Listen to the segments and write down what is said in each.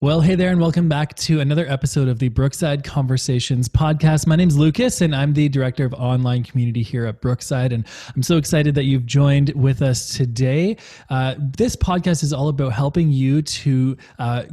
Well, hey there, and welcome back to another episode of the Brookside Conversations podcast. My name's Lucas, and I'm the director of online community here at Brookside, and I'm so excited that you've joined with us today. This podcast is all about helping you to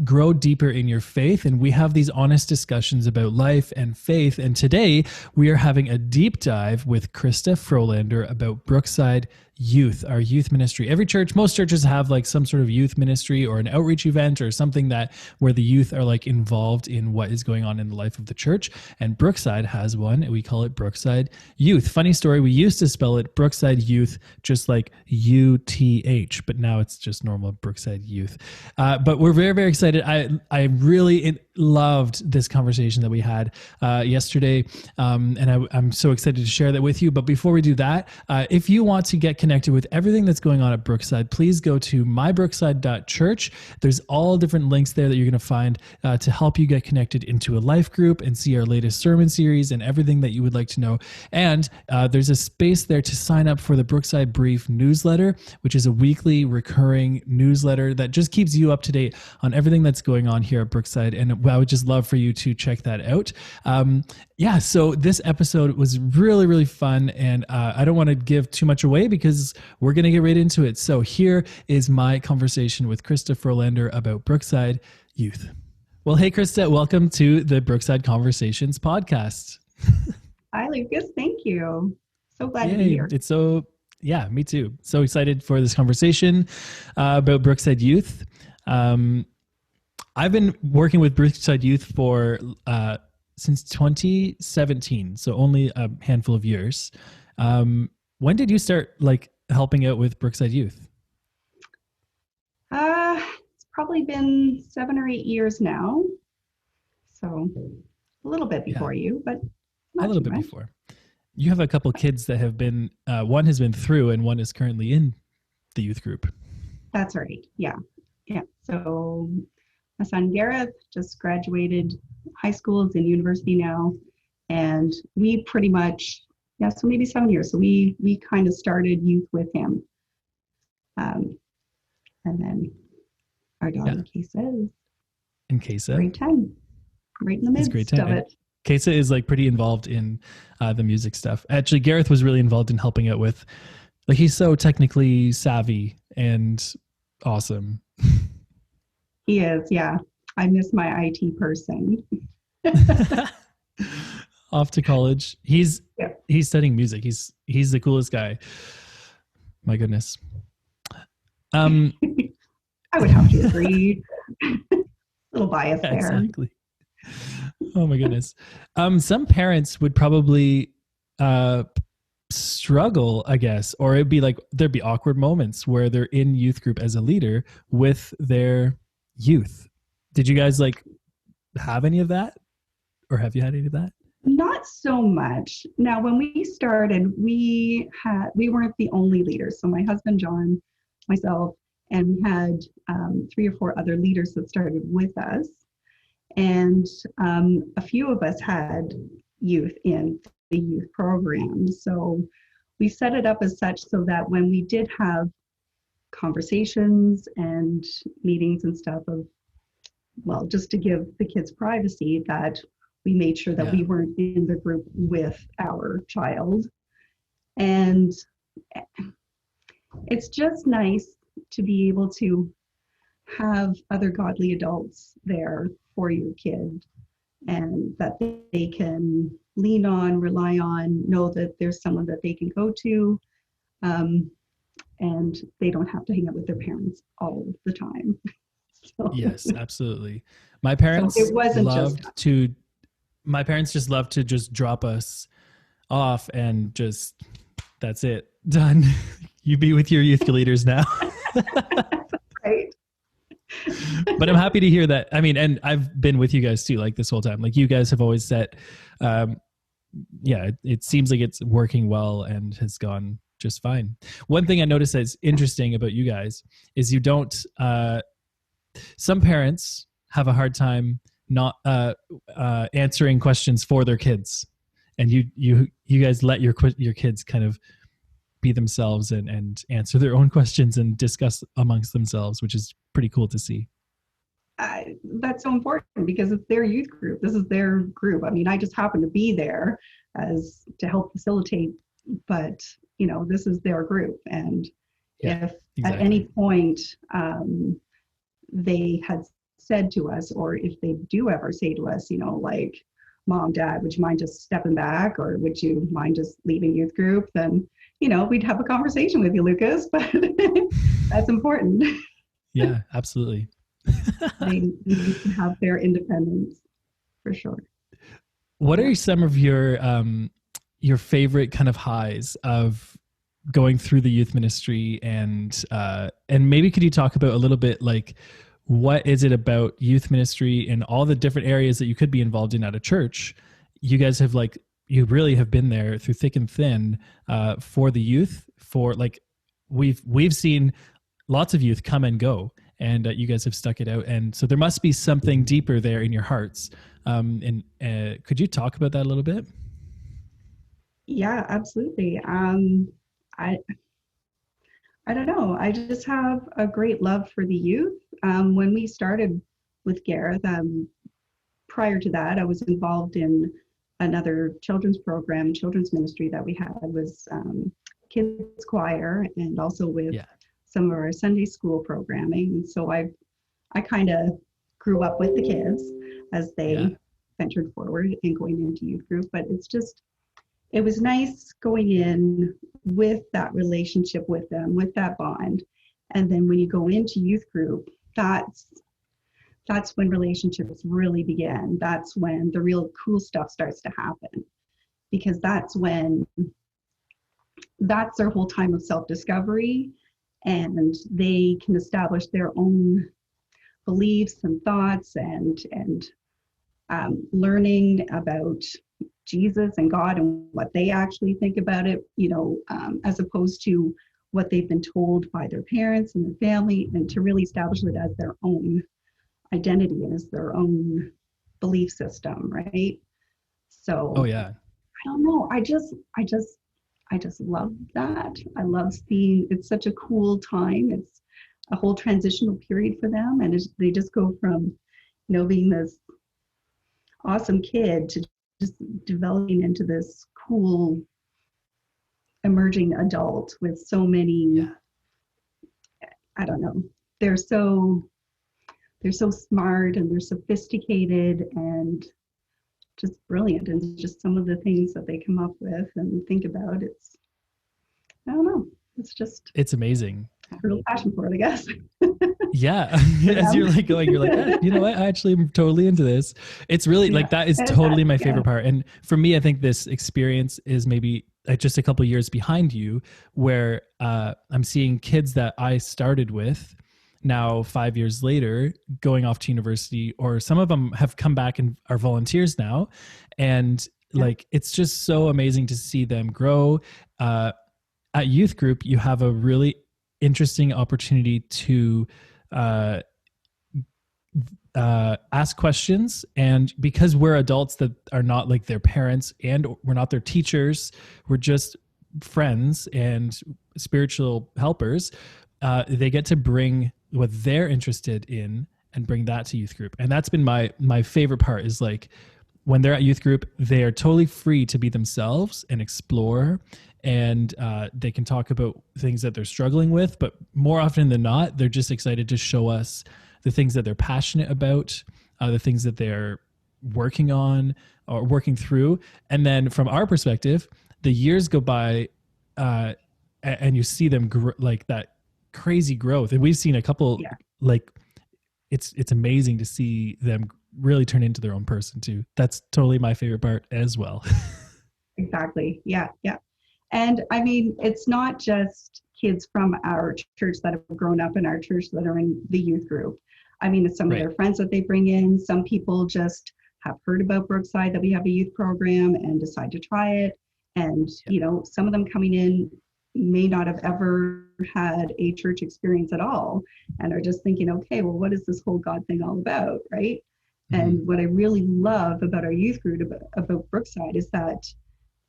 grow deeper in your faith, and we have these honest discussions about life and faith, and today we are having a deep dive with Krista Frolander about Brookside Youth, our youth ministry. Every church, most churches have like some sort of youth ministry or an outreach event or something that where the youth are like involved in what is going on in the life of the church. And Brookside has one, and we call it Brookside Youth. Funny story, we used to spell it Brookside Youth, just like UTH, but now it's just normal Brookside Youth. But we're very, very excited. I really loved this conversation that we had yesterday, and I'm so excited to share that with you. But before we do that, if you want to get connected with everything that's going on at Brookside, please go to mybrookside.church. There's all different links there that you're going to find to help you get connected into a life group and see our latest sermon series and everything that you would like to know. And there's a space there to sign up for the Brookside Brief newsletter, which is a weekly recurring newsletter that just keeps you up to date on everything that's going on here at Brookside. And I would just love for you to check that out. So this episode was really, really fun, and I don't want to give too much away because we're going to get right into it. So here is my conversation with Krista Frolander about Brookside Youth. Well, hey, Krista, welcome to the Brookside Conversations podcast. Hi, Lucas. Thank you. So glad to be here. Me too. So excited for this conversation about Brookside Youth. I've been working with Brookside Youth for since 2017, so only a handful of years. When did you start helping out with Brookside Youth? It's probably been 7 or 8 years now. So a little bit before you, but not a little bit before. You have a couple kids that have been, one has been through and one is currently in the youth group. That's right. Yeah. So my son Gareth just graduated high school, is in university now. And we pretty much, so maybe 7 years. So we kind of started youth with him. And then our daughter, Kesa, is grade 10, right in the midst of it. Kesa is pretty involved in the music stuff. Actually, Gareth was really involved in helping out with, he's so technically savvy and awesome. He is, yeah. I miss my IT person. Off to college. He's studying music. He's the coolest guy. My goodness. I would have to agree. Little bias there. Exactly. Oh my goodness. Some parents would probably struggle, I guess, or it'd be there'd be awkward moments where they're in youth group as a leader with their youth. Did you guys have any of that, or have you had any of that? Not so much. Now, when we started, we weren't the only leaders. So my husband John, myself, and we had 3 or 4 other leaders that started with us, and a few of us had youth in the youth program. So we set it up as such so that when we did have conversations and meetings and stuff just to give the kids privacy, that we made sure that we weren't in the group with our child. And it's just nice to be able to have other godly adults there for your kid, and that they can lean on, rely on, know that there's someone that they can go to, and they don't have to hang out with their parents all the time. So. Yes, absolutely. My parents my parents just love to just drop us off and just, that's it, done. You be with your youth leaders now. Right. But I'm happy to hear that. I mean, and I've been with you guys too, this whole time. You guys have always said, it seems like it's working well and has gone just fine. One thing I noticed that's interesting about you guys is you don't, some parents have a hard time not answering questions for their kids, and you guys let your kids kind of be themselves and answer their own questions and discuss amongst themselves, which is pretty cool to see. that's so important because it's their youth group. This is their group. I mean, I just happen to be there as to help facilitate, but this is their group. And Yeah, if at exactly. any point they had said to us, or if they do ever say to us, like, Mom, Dad, would you mind just stepping back, or would you mind just leaving youth group? Then, we'd have a conversation with you, Lucas, but that's important. Yeah, absolutely. They need to have their independence for sure. What Yeah. are some of your favorite kind of highs of going through the youth ministry, and maybe could you talk about a little bit, like, what is it about youth ministry and all the different areas that you could be involved in at a church? You guys have, like, you really have been there through thick and thin for the youth. For, like, we've seen lots of youth come and go, and you guys have stuck it out. And so there must be something deeper there in your hearts. And could you talk about that a little bit? Yeah, absolutely. I I don't know. I just have a great love for the youth. When we started with Gareth, prior to that, I was involved in another children's ministry that we had was kids choir, and also with Yeah. some of our Sunday school programming. And so I kind of grew up with the kids as Yeah. they ventured forward and going into youth group. But it was nice going in with that relationship with them, with that bond. And then when you go into youth group, that's when relationships really begin. That's when the real cool stuff starts to happen, because that's their whole time of self-discovery, and they can establish their own beliefs and thoughts, and learning about Jesus and God and what they actually think about it, as opposed to what they've been told by their parents and their family, and to really establish it as their own identity and as their own belief system, right? Oh So yeah. I don't know. I just love that. I love seeing, it's such a cool time. It's a whole transitional period for them, and they just go from being this awesome kid to just developing into this cool emerging adult with so many, Yeah. I don't know, they're so smart, and they're sophisticated, and just brilliant. And just some of the things that they come up with and think about, I don't know, it's just It's amazing. a real passion for it, I guess. Yeah. For As them. you're, like, going, you're like, you know what? I actually am totally into this. It's really, Yeah. like, that is And totally my yeah. favorite part. And for me, I think this experience is maybe just a couple years behind you, where I'm seeing kids that I started with now 5 years later going off to university, or some of them have come back and are volunteers now. And, Yeah. like, it's just so amazing to see them grow. At youth group, you have a really interesting opportunity to uh, ask questions. And because we're adults that are not like their parents, and we're not their teachers, we're just friends and spiritual helpers, they get to bring what they're interested in and bring that to youth group. And that's been my favorite part, is, like, when they're at youth group, they are totally free to be themselves and explore. And they can talk about things that they're struggling with, but more often than not, they're just excited to show us the things that they're passionate about, the things that they're working on or working through. And then from our perspective, the years go by, and you see them like that crazy growth. And we've seen a couple, Yeah. like, it's amazing to see them really turn into their own person too. That's totally my favorite part as well. Exactly. Yeah. Yeah. And I mean, it's not just kids from our church that have grown up in our church that are in the youth group. I mean, it's some of Right. their friends that they bring in. Some people just have heard about Brookside, that we have a youth program, and decide to try it. And, Yep. some of them coming in may not have ever had a church experience at all, and are just thinking, okay, well, what is this whole God thing all about? Right. Mm-hmm. And what I really love about our youth group, about Brookside, is that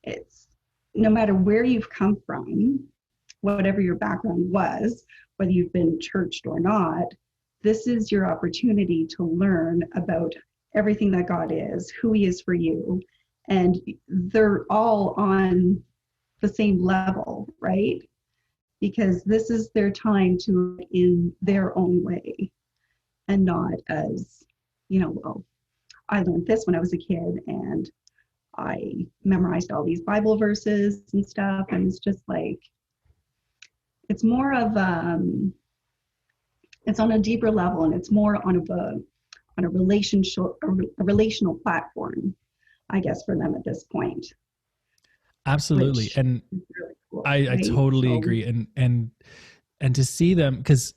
it's, no matter where you've come from, whatever your background was, whether you've been churched or not, this is your opportunity to learn about everything that God is, who he is for you. And they're all on the same level, right? Because this is their time to in their own way, and not as, well, I learned this when I was a kid and I memorized all these Bible verses and stuff. And it's just like, it's more of, it's on a deeper level, and it's more on a relational platform, I guess, for them at this point. Absolutely. And really cool, I right? totally agree. And to see them, because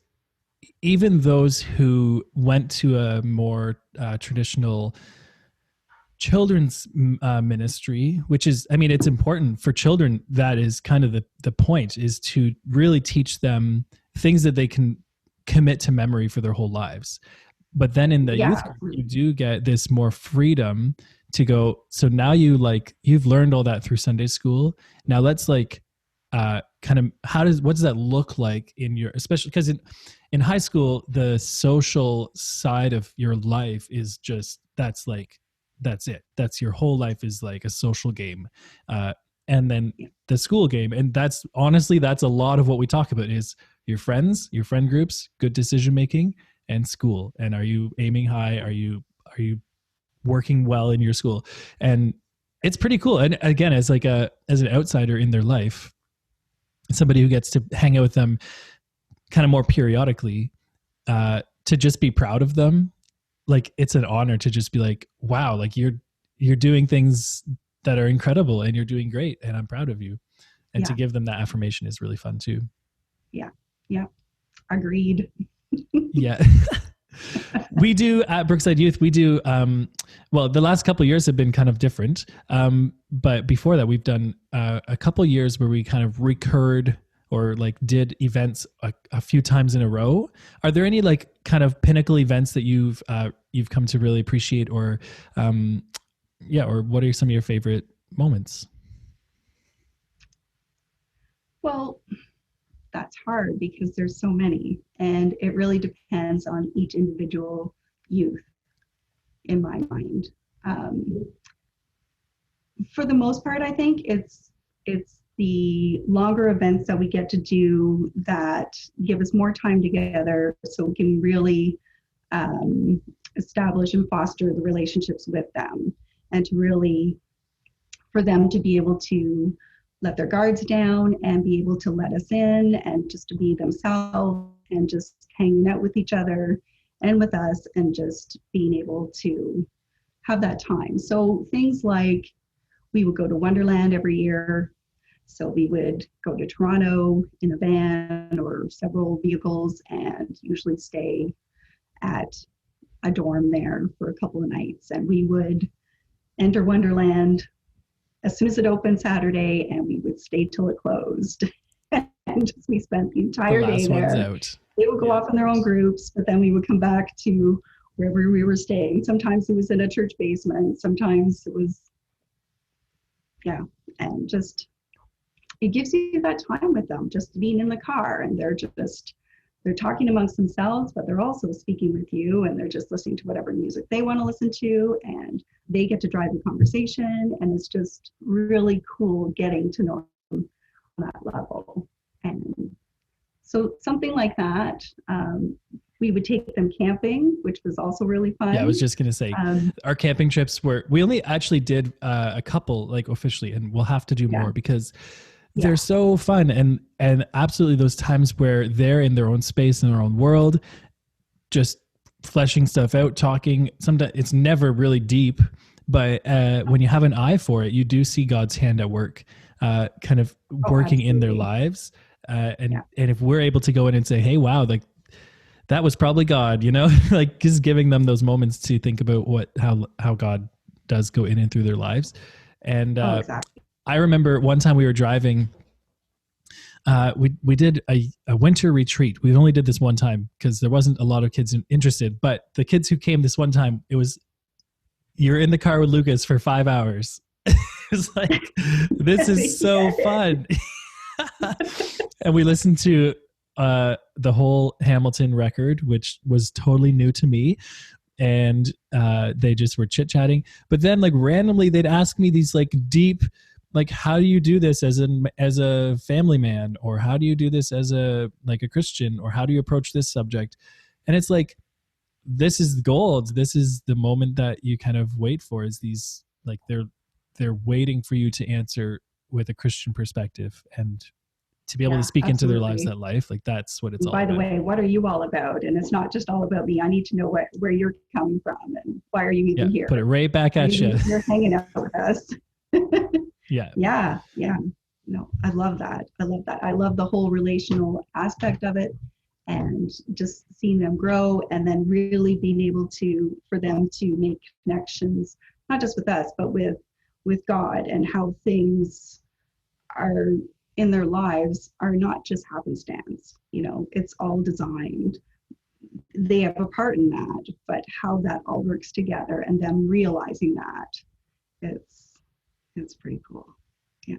even those who went to a more traditional children's ministry, which is, I mean, it's important for children. That is kind of the point, is to really teach them things that they can commit to memory for their whole lives. But then in the youth group, you do get this more freedom to go, so now you've learned all that through Sunday school. Now let's kind of, what does that look like in your, especially because in high school, the social side of your life is just, that's it. That's your whole life is like a social game. And then the school game. And that's honestly, that's a lot of what we talk about is your friends, your friend groups, good decision-making, and school. And are you aiming high? Are you working well in your school? And it's pretty cool. And again, as an outsider in their life, somebody who gets to hang out with them kind of more periodically, to just be proud of them. Like, it's an honor to just be like, wow, like you're doing things that are incredible and you're doing great and I'm proud of you. And to give them that affirmation is really fun too. Yeah. Yeah. Agreed. Yeah. We do at Brookside Youth, we do, well, the last couple of years have been kind of different. But before that, we've done a couple of years where we kind of recurred or did events a few times in a row. Are there any kind of pinnacle events that you've come to really appreciate, or or what are some of your favorite moments? Well, that's hard because there's so many, and it really depends on each individual youth, in my mind. For the most part, I think it's the longer events that we get to do that give us more time together, so we can really establish and foster the relationships with them, and to really, for them to be able to let their guards down and be able to let us in and just to be themselves and just hanging out with each other and with us and just being able to have that time. So things like, we would go to Wonderland every year. So we would go to Toronto in a van or several vehicles and usually stay at a dorm there for a couple of nights. And we would enter Wonderland as soon as it opened Saturday, and we would stay till it closed. And we spent the entire day there. They would go off in their own groups, but then we would come back to wherever we were staying. Sometimes it was in a church basement. Sometimes it was, and just, it gives you that time with them, just being in the car, and they're talking amongst themselves, but they're also speaking with you, and they're just listening to whatever music they want to listen to, and they get to drive the conversation, and it's just really cool getting to know them on that level. And so something like that, we would take them camping, which was also really fun. Yeah, I was just going to say, our camping trips we only actually did a couple, officially, and we'll have to do more because they're so fun, and absolutely those times where they're in their own space, in their own world, just fleshing stuff out, talking. Sometimes it's never really deep, but when you have an eye for it, you do see God's hand at work, kind of working in their lives. And if we're able to go in and say, hey, wow, that was probably God, just giving them those moments to think about how God does go in and through their lives. And exactly. I remember one time we were driving, we did a winter retreat. We only did this one time because there wasn't a lot of kids interested, but the kids who came this one time, you're in the car with Lucas for 5 hours. It's this is so fun. And we listened to the whole Hamilton record, which was totally new to me. And they just were chit-chatting. But then like randomly they'd ask me these like deep, like, how do you do this as a family man? Or how do you do this as a Christian? Or how do you approach this subject? And it's like, this is gold. This is the moment that you kind of wait for, is these, like, they're waiting for you to answer with a Christian perspective, and to be able to speak into their lives, that life, like, that's what it's all about. By the way, what are you all about? And it's not just all about me. I need to know where you're coming from, and why are you even here? Put it right back at you. You're hanging out with us. Yeah. No, I love that. I love the whole relational aspect of it, and just seeing them grow, and then really being able for them to make connections, not just with us, but with God, and how things are in their lives are not just happenstance. It's all designed. They have a part in that, but how that all works together, and them realizing that, it's pretty cool. Yeah.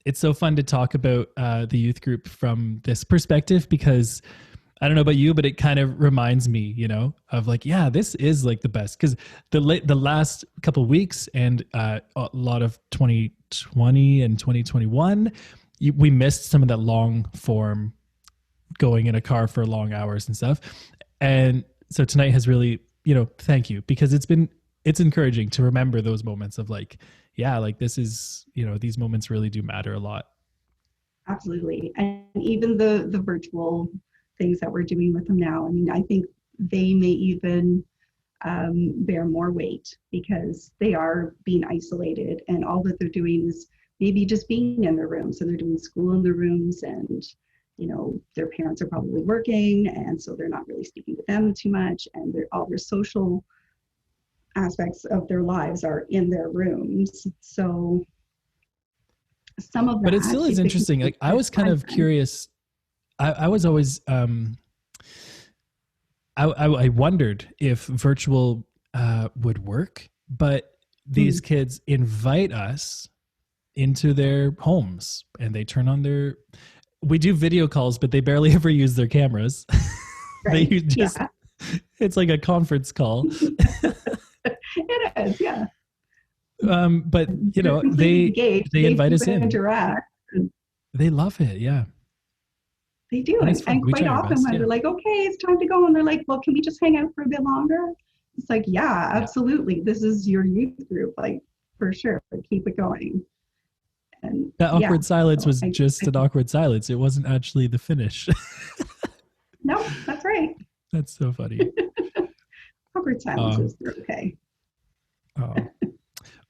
It's so fun to talk about the youth group from this perspective, because I don't know about you, but it kind of reminds me, of like, yeah, this is like the best. Because the last couple of weeks and a lot of 2020 and 2021, we missed some of that long form, going in a car for long hours and stuff. And so tonight has really, thank you, because it's encouraging to remember those moments of like, yeah, like this is, these moments really do matter a lot. Absolutely. And even the virtual things that we're doing with them now, I mean, I think they may even bear more weight, because they are being isolated, and all that they're doing is maybe just being in their rooms. So they're doing school in their rooms, and their parents are probably working, and so they're not really speaking to them too much, and all their social aspects of their lives are in their rooms. So some of that, but it still is interesting. Like, I was kind of curious. I was always I wondered if virtual would work, but these kids invite us into their homes, and they turn on we do video calls, but they barely ever use their cameras. Right. They just, it's like a conference call. It is, yeah. But they invite us in. Interact. They love it, yeah. They do, and quite often when they're like, "Okay, it's time to go," and they're like, "Well, can we just hang out for a bit longer?" It's like, "Yeah, absolutely. Yeah. This is your youth group, like, for sure. Keep it going." And that awkward silence was just an awkward silence. It wasn't actually the finish. No, that's right. That's so funny. Awkward silences are okay.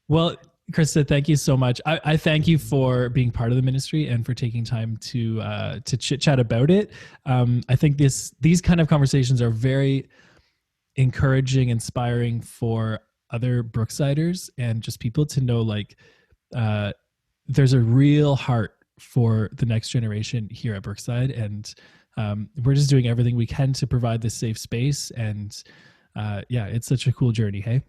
Well, Krista, thank you so much. I thank you for being part of the ministry and for taking time to chit chat about it. I think these kind of conversations are very encouraging, inspiring for other Brooksiders, and just people to know, like, there's a real heart for the next generation here at Brookside, and we're just doing everything we can to provide this safe space. And it's such a cool journey. Hey.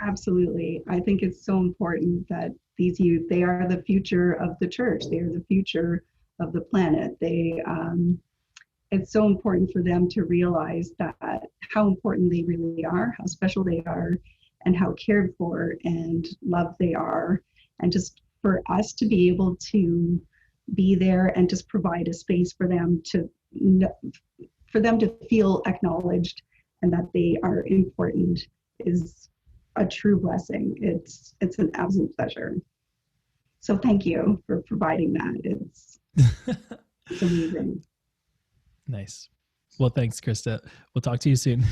Absolutely. I think it's so important that these youth, they are the future of the church. They are the future of the planet. It's so important for them to realize that how important they really are, how special they are, and how cared for and loved they are. And just for us to be able to be there and just provide a space for them to feel acknowledged and that they are important is a true blessing. It's an absolute pleasure. So thank you for providing that. It's amazing. Nice. Well, thanks, Krista. We'll talk to you soon.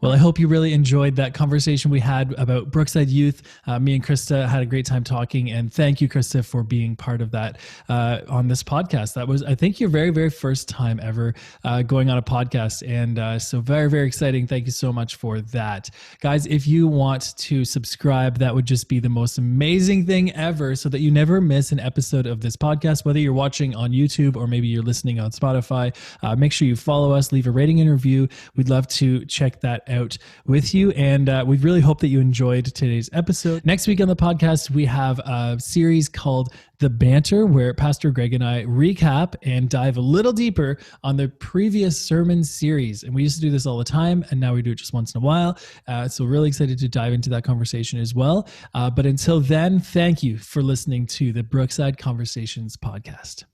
Well, I hope you really enjoyed that conversation we had about Brookside Youth. Me and Krista had a great time talking, and thank you, Krista, for being part of that on this podcast. That was, I think, your very, very first time ever going on a podcast, and so very, very exciting. Thank you so much for that. Guys, if you want to subscribe, that would just be the most amazing thing ever, so that you never miss an episode of this podcast, whether you're watching on YouTube or maybe you're listening on Spotify. Make sure you follow us, leave a rating and review. We'd love to check that out with you. And we really hope that you enjoyed today's episode. Next week on the podcast, we have a series called The Banter, where Pastor Greg and I recap and dive a little deeper on the previous sermon series. And we used to do this all the time, and now we do it just once in a while. So really excited to dive into that conversation as well. But until then, thank you for listening to the Brookside Conversations podcast.